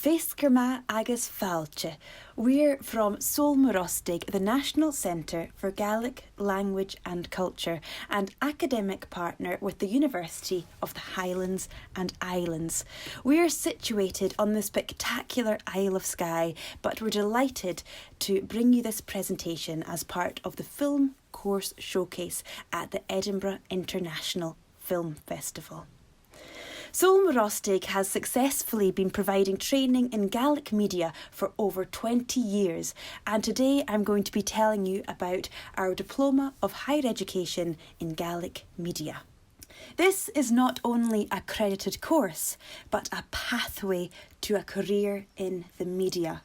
Feiscerma agus Fáilte. We're from Sabhal Mòr Ostaig, the National Centre for Gaelic Language and Culture and academic partner with the University of the Highlands and Islands. We're situated on the spectacular Isle of Skye, but we're delighted to bring you this presentation as part of the Film Course Showcase at the Edinburgh International Film Festival. Sabhal Mòr Ostaig has successfully been providing training in Gaelic media for over 20 years, and today I'm going to be telling you about our Diploma of Higher Education in Gaelic Media. This is not only a credited course, but a pathway to a career in the media.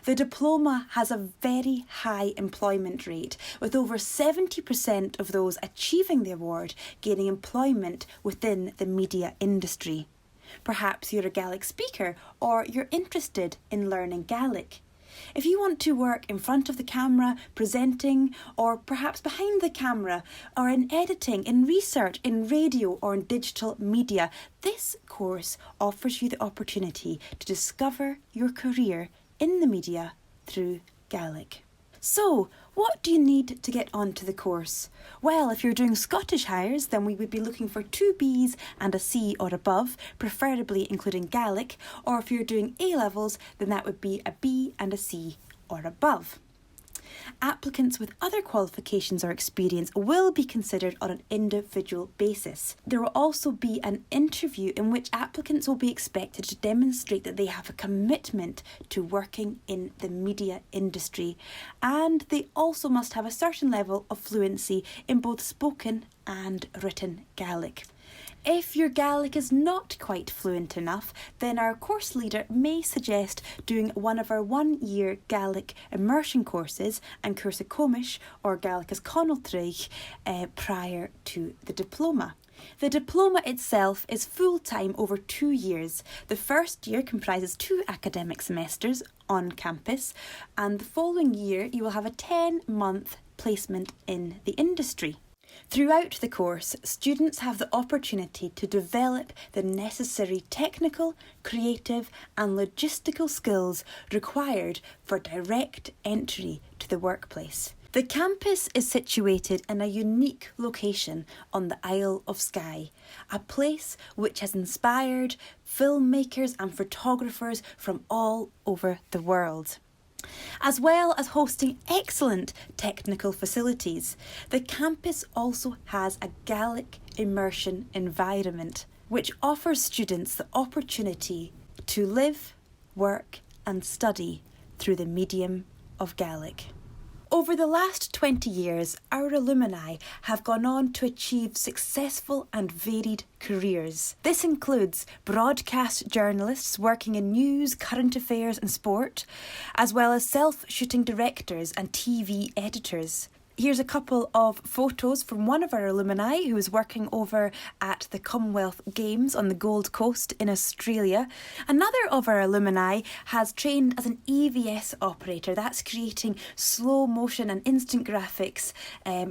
The diploma has a very high employment rate, with over 70% of those achieving the award gaining employment within the media industry. Perhaps you're a Gaelic speaker or you're interested in learning Gaelic. If you want to work in front of the camera, presenting, or perhaps behind the camera, or in editing, in research, in radio or in digital media, this course offers you the opportunity to discover your career in the media through Gaelic. So, what do you need to get onto the course? Well, if you're doing Scottish Highers, then we would be looking for 2 Bs and a C or above, preferably including Gaelic, or if you're doing A-levels, then that would be a B and a C or above. Applicants with other qualifications or experience will be considered on an individual basis. There will also be an interview in which applicants will be expected to demonstrate that they have a commitment to working in the media industry, and they also must have a certain level of fluency in both spoken and written Gaelic. If your Gaelic is not quite fluent enough, then our course leader may suggest doing one of our 1-year Gaelic immersion courses and Cursa Comish or Gaelicus Conaltrig prior to the diploma. The diploma itself is full-time over 2 years. The first year comprises 2 academic semesters on campus, and the following year you will have a 10-month placement in the industry. Throughout the course, students have the opportunity to develop the necessary technical, creative and logistical skills required for direct entry to the workplace. The campus is situated in a unique location on the Isle of Skye, a place which has inspired filmmakers and photographers from all over the world. As well as hosting excellent technical facilities, the campus also has a Gaelic immersion environment, which offers students the opportunity to live, work and study through the medium of Gaelic. Over the last 20 years, our alumni have gone on to achieve successful and varied careers. This includes broadcast journalists working in news, current affairs and sport, as well as self-shooting directors and TV editors. Here's a couple of photos from one of our alumni who is working over at the Commonwealth Games on the Gold Coast in Australia. Another of our alumni has trained as an EVS operator. That's creating slow motion and instant graphics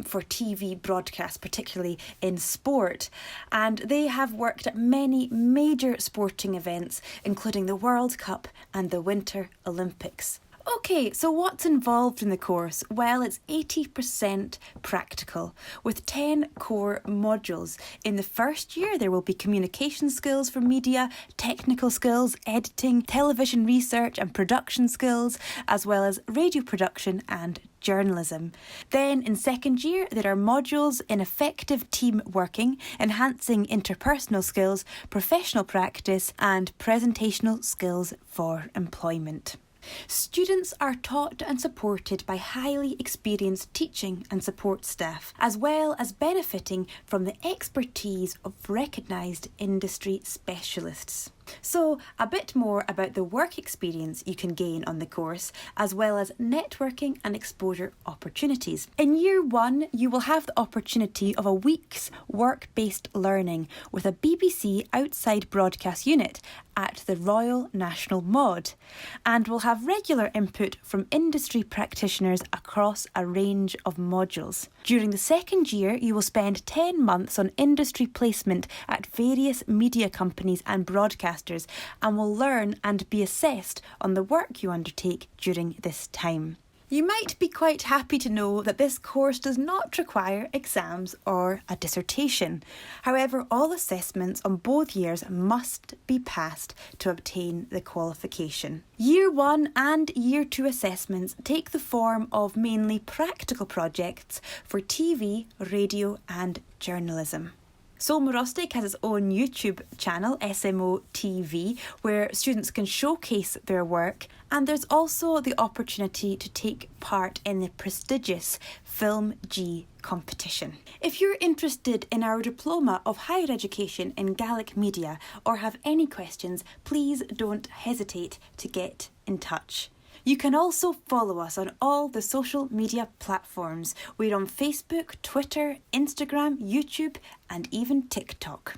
for TV broadcasts, particularly in sport. And they have worked at many major sporting events, including the World Cup and the Winter Olympics. Okay, so what's involved in the course? Well, it's 80% practical, with 10 core modules. In the first year, there will be communication skills for media, technical skills, editing, television research and production skills, as well as radio production and journalism. Then in second year, there are modules in effective team working, enhancing interpersonal skills, professional practice and presentational skills for employment. Students are taught and supported by highly experienced teaching and support staff, as well as benefiting from the expertise of recognised industry specialists. So, a bit more about the work experience you can gain on the course, as well as networking and exposure opportunities. In year 1, you will have the opportunity of a week's work-based learning with a BBC outside broadcast unit at the Royal National Mod, and will have regular input from industry practitioners across a range of modules. During the second year, you will spend 10 months on industry placement at various media companies and broadcast podcasters and will learn and be assessed on the work you undertake during this time. You might be quite happy to know that this course does not require exams or a dissertation. However, all assessments on both years must be passed to obtain the qualification. Year 1 and Year 2 assessments take the form of mainly practical projects for TV, radio and journalism. Sabhal Mòr Ostaig has its own YouTube channel, SMO TV, where students can showcase their work, and there's also the opportunity to take part in the prestigious Film G competition. If you're interested in our Diploma of Higher Education in Gaelic Media or have any questions, please don't hesitate to get in touch. You can also follow us on all the social media platforms. We're on Facebook, Twitter, Instagram, YouTube and even TikTok.